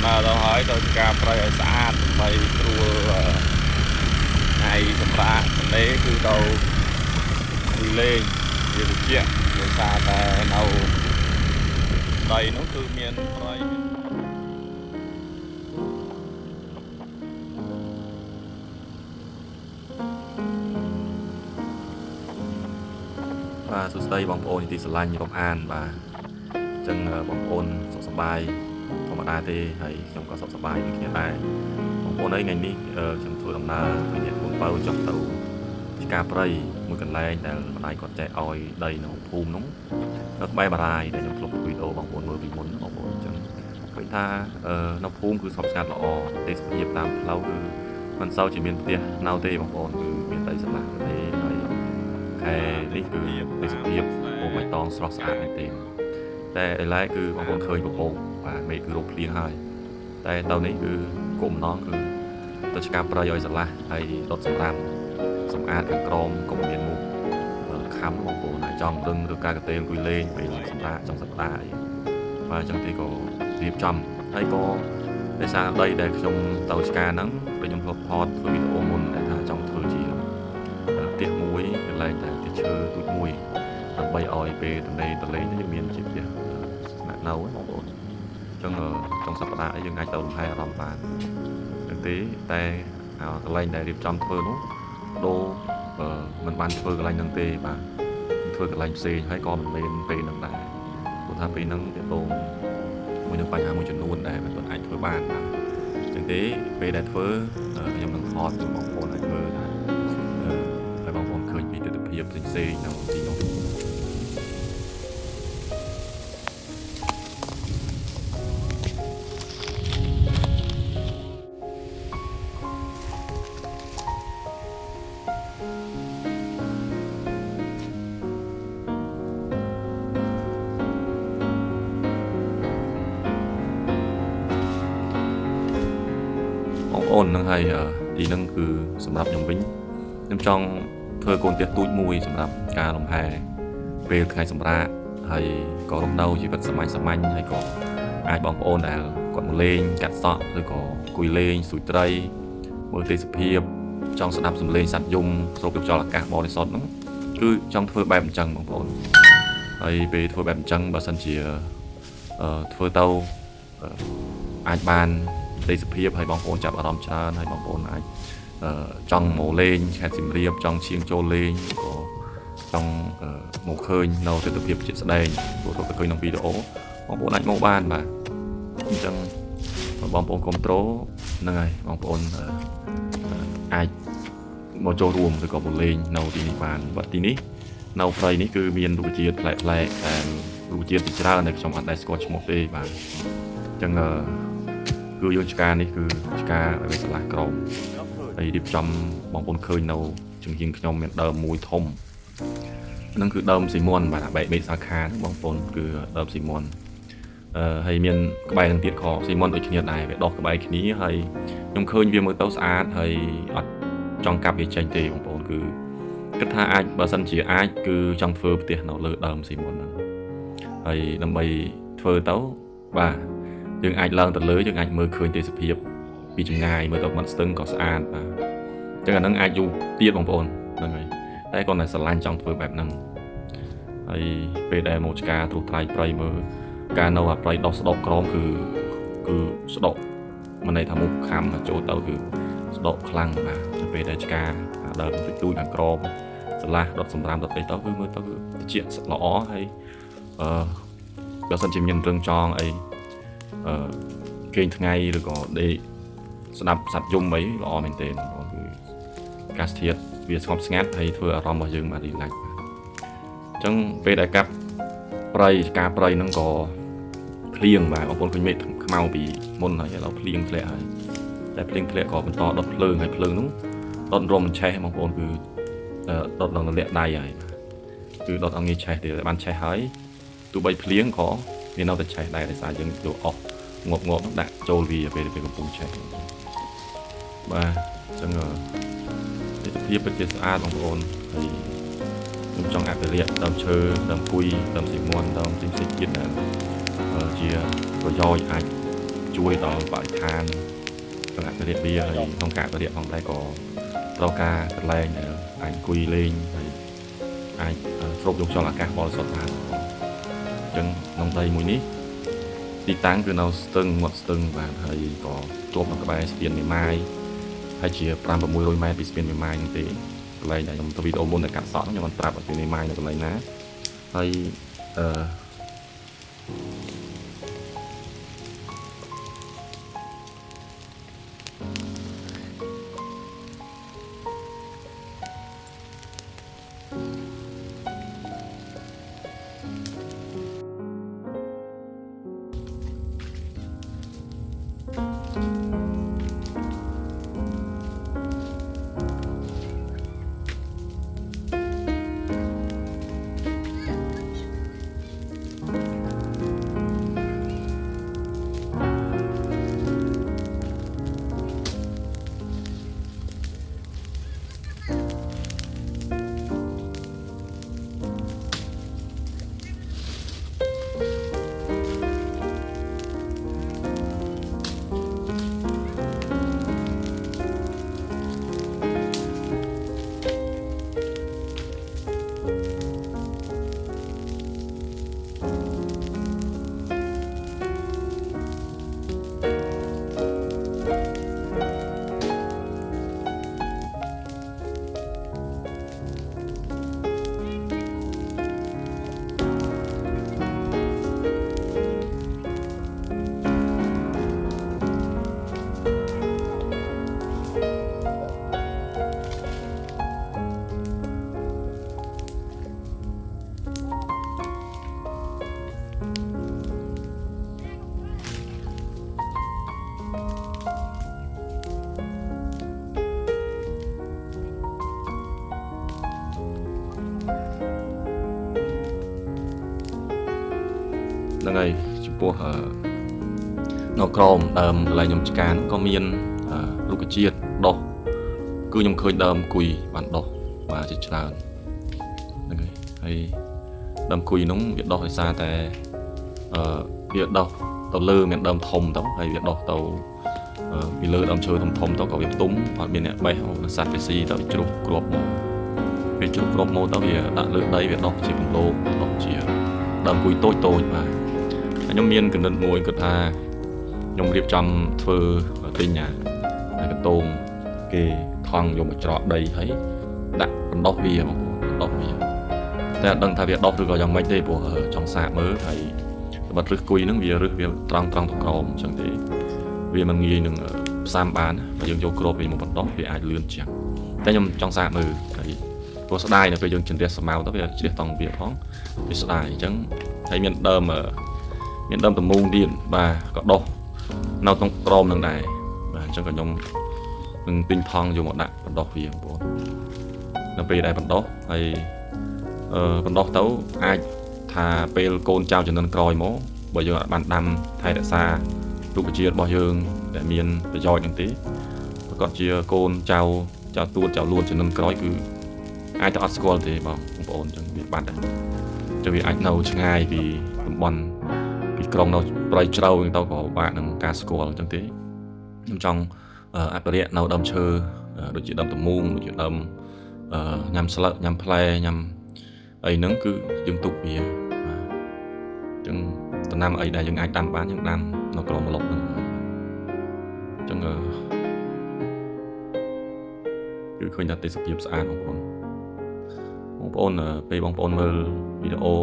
mà tao hỏi tao cà phê xã bay tua ngày sắp ra đấy cứ tao đi lên về được chuyện rồi xa ta nào đây nó cứ miền bay បាទសួស្តីបងប្អូនទីស្រឡាញ់រាប់អានបាទអញ្ចឹងបងប្អូនសុខសប្បាយធម្មតាទេហើយខ្ញុំក៏សុខសប្បាយដូចគ្នាដែរបងប្អូនអីថ្ងៃនេះខ្ញុំធ្វើដំណើរពីអ្នកបងបើចុះទៅទីការព្រៃមួយកន្លែងដែលម្ដាយគាត់ចែកឲ្យដីនៅភូមិនោះនៅក្បែរបារាយដែលខ្ញុំធ្លាប់វីដេអូបងប្អូនមើលពីមុនបងប្អូនអញ្ចឹងឃើញថានៅភូមិគឺស្ងប់ស្ងាត់ល្អទេសភាពតាមផ្លូវគឺមិនសូវជាមានផ្ទះនៅទេបងប្អូនគឺមានដីស្រឡះទេហើយខែនេះគឺទេសភាពអូបៃតងស្រស់ស្អាតមែនទេតែឥឡូវគឺបងប្អូនឃើញពពកបាទមេឃគឺរោគភ្លៀងហើយតែទៅនេះគឺគោលបំណងគឺទៅឆ្កាប់ប្រៃឲ្យស្រឡះហើយដុតសម្រាប់សម្អាតខាងក្រមកុំមានមុខខំបងប្អូនអាចចង់រឹងឬការកតេលគួយលេងពេលសម្រាប់ចុងសប្តាហ៍បាទអញ្ចឹងទីក៏រៀបចំហើយក៏ដោយសារដីដែលខ្ញុំទៅឆ្កាហ្នឹងពេលខ្ញុំធ្លាប់ថតធ្វើវីដេអូមុនដែលថាចង់ធ្វើជាផ្ទះមួយកន្លែងតែផ្ទះឈើទូចមួយដើម្បីឲ្យពេលទន្លេទន្លេនេះមានជាផ្ទះស្នាក់នៅបងប្អូនអញ្ចឹងចុងសប្តាហ៍យើងអាចទៅលំហែអារម្មណ៍បានចឹងទេតែកន្លែងដែលរៀបចំធ្វើនោះដូរមិនបានធ្វើកន្លែងហ្នឹងទេបាទធ្វើកន្លែងផ្សេងហើយក៏មិនមែនពេលហ្នឹងដែរព្រោះថាពេលហ្នឹងវាតងមួយនឹងបញ្ហាមួយចំនួនដែលមិនទាន់អាចធ្វើបានបាទចឹងទេពេលដែលធ្វើខ្ញុំនឹងថតជូនបងប្អូនឲ្យមើលថាឲ្យបងប្អូនឃើញពីទស្សនវិជ្ជាផ្សេងៗនៅទីនោះបងប្អូននឹងហើយទីហ្នឹងគឺសម្រាប់ខ្ញុំវិញខ្ញុំចង់ធ្វើកូនផ្ទះទូចមួយសម្រាប់ការលំហែពេលថ្ងៃសម្រាកហើយក៏រំដៅជីវិតសាមញ្ញហើយក៏អាចបងប្អូនដែលគាត់មកលេងកាត់សក់ឬក៏អង្គុយលេងសួយត្រីមើលទេសភាពចង់ស្ដាប់សំឡេងសត្វយំស្រូបយកខ្យល់អាកាសបរិសុទ្ធហ្នឹងគឺចង់ធ្វើបែបអញ្ចឹងបងប្អូនហើយពេលធ្វើបែបអញ្ចឹងបើសិនជាធ្វើទៅអាចបានទេសភាពឲ្យបងប្អូនចាប់អារម្មណ៍ច្រើនហើយបងប្អូនអាចចង់មកលេងខេត្តសៀមរាបចង់ឈៀងចូលលេងក៏ចង់មកឃើញនៅទស្សនវិជ្ជាជាក់ស្ដែងព្រោះទៅឃើញក្នុងវីដេអូបងប្អូនអាចមកបានបាទអញ្ចឹងបងប្អូនគ្រប់ត្រូលហ្នឹងហើយបងប្អូនអាចមកចូលរួមឬក៏មកលេងនៅទីនេះបានបាទទីនេះនៅព្រៃនេះគឺមានរុក្ខជាតិប្លែកៗតែរុក្ខជាតិជាច្រើនដែលខ្ញុំអត់ដែលស្គាល់ឈ្មោះទេបាទអញ្ចឹងគឺយើងឆ្កានេះគឺឆ្កាឲ្យឆ្លាស់ក្រមហើយរៀបចំបងប្អូនឃើញនៅជង្គៀងខ្ញុំមានដើមមួយធំហ្នឹងគឺដើមស៊ីមុនបាទបែកមេឃសាខាបងប្អូនគឺដើមស៊ីមុនហើយមានក្បែរនឹងទៀតខស៊ីមុនដូចគ្នាដែរវាដោះក្បែរគ្នាហើយខ្ញុំឃើញវាមើលទៅស្អាតហើយអត់ចង់កាប់វាចេញទេបងប្អូនគឺគិតថាអាចបើសិនជាអាចគឺចង់ធ្វើផ្ទះនៅលើដើមស៊ីមុនហ្នឹងហើយដើម្បីធ្វើទៅបាទយើងអាចឡើងទៅលើយើងអាចមើលឃើញទេសភាពពីចម្ងាយមើលទៅមាត់ស្ទឹងក៏ស្អាតបាទអញ្ចឹងអាហ្នឹងអាចយូរទៀតបងប្អូនហ្នឹងហើយតែគាត់តែស្រឡាញ់ចង់ធ្វើបែបហ្នឹងហើយពេលដែលមកឆ្កាត្រួសត្រាយព្រៃមើលការនៅអាព្រៃដោះស្ដុកក្រមគឺស្ដុកមិនន័យថាមុខខំចូលទៅគឺស្ដុកខ្លាំងបាទពេលដែលឆ្កាដើរទូចខាងក្រមឆ្លាស់ដុតសម្រាមដុតអីទៅគឺមើលទៅគឺត្រជាក់ល្អហើយបើសិនជាមានរឿងចងអីគេងថ្ងៃឬក៏ដេកស្ដាប់សត្វយំអីល្អមែនទេបងប្អូនគឺអាកាសធាតុវាស្ងប់ស្ងាត់ហើយធ្វើអារម្មណ៍របស់យើងបានរីឡាក់បាទអញ្ចឹងពេលដែលកាប់ព្រៃការព្រៃហ្នឹងក៏ភ្លៀងបាទបងប្អូនឃើញមេឃខ្មៅពីមុនហើយឥឡូវភ្លៀងធ្លាក់ហើយតែភ្លៀងធ្លាក់ក៏បន្តដុតភ្លើងហើយភ្លើងហ្នឹងដុតរមឆេះបងប្អូនគឺដុតដល់លាក់ដៃហើយគឺដុតអត់ងាយឆេះទេបានឆេះហើយទោះបីភ្លៀងក៏វានៅតែឆេះដែរដោយសារយើងយកអស់ងប់ដាក់ចូលវាពេលកំពុងឆេះបាទអញ្ចឹងទេសភាពពិតជាស្អាតបងប្អូនហើយខ្ញុំចង់អភិរក្សដើមឈើដើមគុយដើមស៊ីមុនដើមផ្សេងទៀតដែលជាប្រយោជន៍អាច ជួយដល់បរិស្ថានក្នុងអភិរក្សវាហើយក្នុងការអភិរក្សផងដែរក៏ត្រូវការកន្លែងដែលអាចអង្គុយលេងហើយអាចស្រូបយកខ្យល់អាកាសបរិសុទ្ធបានអញ្ចឹងក្នុងដីមួយនេះទីតាំងគឺនៅស្ទឹងមាត់ស្ទឹងបាទហើយក៏ជាប់នៅក្បែរស្ពានមេម៉ាយហើយជា5-600 ម៉ែត្រពីស្ពានមេម៉ាយហ្នឹងទេកន្លែងដែលខ្ញុំទៅវីដេអូមុនដែលកាត់សក់ខ្ញុំបានប្រាប់ឲ្យស្ពានមេម៉ាយនៅកន្លែងណាហើយហ្នឹងហើយចំពោះនៅក្រោមដើមកន្លែងខ្ញុំចការក៏មានរុក្ខជាតិដុះគឺខ្ញុំឃើញដើមគុយបានដុះបាទជាច្រើនហ្នឹងហើយដើមគុយហ្នឹងវាដុះដោយសារតែវាដុះទៅលើមានដើមធំទៅហើយវាដុះទៅពីលើដើមឈើធំទៅក៏វាផ្ទុំអត់មានអ្នកបេះសត្វវាស៊ីទៅជ្រុះគ្រាប់មកពេលជ្រុះគ្រាប់មកទៅវាដាក់លើដីវាដុះជាគម្លោកដុះជាដើមគុយតូចបាទខ្ញុំមានកណិតមួយគាត់ថាខ្ញុំរៀបចំធ្វើទិញអាកតងគេថងយកមកច្រកដីហើយដាក់បណ្ដោះវាបងប្អូនបណ្ដោះវាតែអត់ដឹងថាវាដោះឬក៏យ៉ាងម៉េចទេព្រោះចង់សាកមើលហើយត្បិតរឹសគុយហ្នឹងវារឹសវាត្រង់ទៅក្រោមអញ្ចឹងទេវាមិនងាយនឹងផ្សាំបានបើយើងយកគ្រាប់វាមកបណ្ដោះវាអាចលឿនជាងតែខ្ញុំចង់សាកមើលហើយព្រោះស្ដាយនៅពេលយើងជំនះស្មៅទៅវាជ្រះតង់វាផងវាស្ដាយអញ្ចឹងហើយមានដើមតមូងទៀតបាទក៏ដុះនៅក្នុងក្រមនឹងដែរបាទអញ្ចឹងក៏ខ្ញុំនឹងទិញថង់យកមកដាក់បណ្ដោះវាបងប្អូននៅពេលដែលបណ្ដោះហើយបណ្ដោះទៅអាចថាពេលកូនចៅជំនាន់ក្រោយមកបើយើងអត់បានដាំថែរក្សារុក្ខជាតិរបស់យើងដែលមានប្រយោជន៍ហ្នឹងទេប្រកបជាកូនចៅទួតចៅលួនជំនាន់ក្រោយគឺអាចទៅអត់ស្គាល់ទេបងប្អូនអញ្ចឹងវាបាត់ហើយចឹងវាអាចនៅឆ្ងាយពីតំបន់ពីក្រុងនៅប្រៃជ្រៅហ្នឹងទៅក៏បាក់នឹងការស្គាល់អញ្ចឹងទេខ្ញុំចង់អភិរក្សនៅដើមឈើដូចជាដើមតមូងដូចជាដើមញ៉ាំស្លឹកញ៉ាំផ្លែញ៉ាំអីហ្នឹងគឺយើងទុកវាបាទអញ្ចឹងដំណាំអីដែលយើងអាចដាំបានយើងដាំនៅក្រោមម្លប់ហ្នឹងអញ្ចឹងគឺឃើញថាទេសភាពស្អាតបងប្អូនពេលបងប្អូនមើលវីដេអូ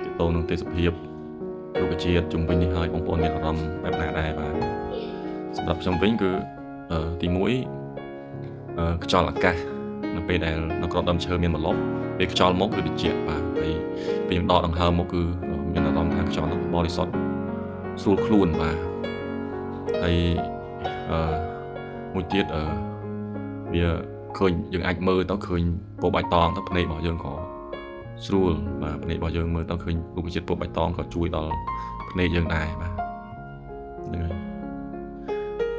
ទាក់ទងនឹងទេសភាពរុក្ខជាតិជុំវិញនេះហើយបងប្អូនមានអារម្មណ៍បែបណាដែរបាទសម្រាប់ខ្ញុំវិញគឺទី1ខ្យល់អាកាសនៅពេលដែលនៅក្រោមដើមឈើមានម្លប់ពេលខ្យល់មកគឺត្រជាក់បាទហើយពេលយើងដកដង្ហើមមកគឺមានអារម្មណ៍ថាខ្យល់នោះបរិសុទ្ធស្រួលខ្លួនបាទហើយមួយទៀតវាឃើញយើងអាចមើលទៅឃើញពណ៌បៃតងទៅភ្នែករបស់យើងក៏ស្រួលបាទភ្នែករបស់យើងមើលទៅឃើញរុក្ខជាតិពណ៌បៃតងក៏ជួយដល់ភ្នែកយើងដែរបាទហ្នឹងហើយ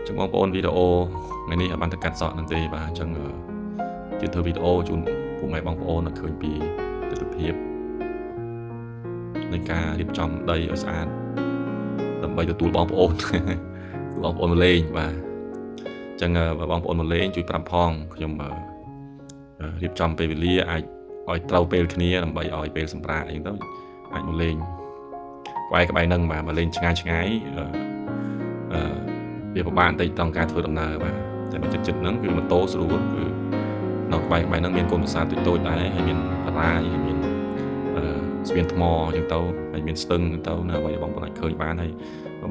ចឹងបងប្អូនវីដេអូថ្ងៃនេះបានទៅកាត់សក់នឹងទេបាទអញ្ចឹងជាធ្វើវីដេអូជូនពុកម៉ែបងប្អូនឲ្យឃើញពីទស្សនវិជ្ជានៃការរៀបចំដីឲ្យស្អាត ដើម្បីទទួលបងប្អូន បងប្អូនមកលេងបាទអញ្ចឹងបងប្អូនមកលេងជួយប្រាប់ផងខ្ញុំរៀបចំពេលវេលាអាចឲ្យត្រូវពេលគ្នាដើម្បីឲ្យពេលសម្រាប់អីទៅអាចមកលេងក្បែរហ្នឹងបាទមកលេងឆ្ងាយវាពិបាកបន្តិចក្នុងការធ្វើដំណើរបាទតែមកចិត្តហ្នឹងគឺម៉ូតូស្រួលគឺនៅក្បែរហ្នឹងមានកូនប្រាសាទតូចៗដែរហើយមានបារាយហើយមានស្ពានថ្មអញ្ចឹងទៅហើយមានស្ទឹងទៅនៅអ្វីបងប្អូនអាចឃើញបានហើយ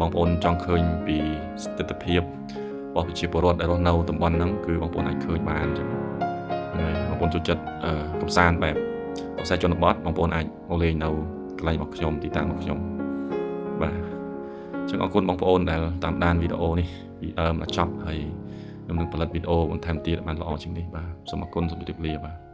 បងប្អូនចង់ឃើញពីស្ថិរភាពរបស់ប្រជាពលរដ្ឋដែលរស់នៅតំបន់ហ្នឹងគឺបងប្អូនអាចឃើញបានអញ្ចឹងបងប្អូនចូលចិត្តកំសាន្តបែបខ្សែជនបទបងប្អូនអាចមកលេងនៅកន្លែងរបស់ខ្ញុំទីតាំងរបស់ខ្ញុំបាទអញ្ចឹងអរគុណបងប្អូនដែលតាមដានវីដេអូនេះពីដើមដល់ចប់ហើយខ្ញុំនឹងផលិតវីដេអូបន្ថែមទៀតបានល្អជាងនេះបាទសូមអរគុណសូមជម្រាបលាបាទ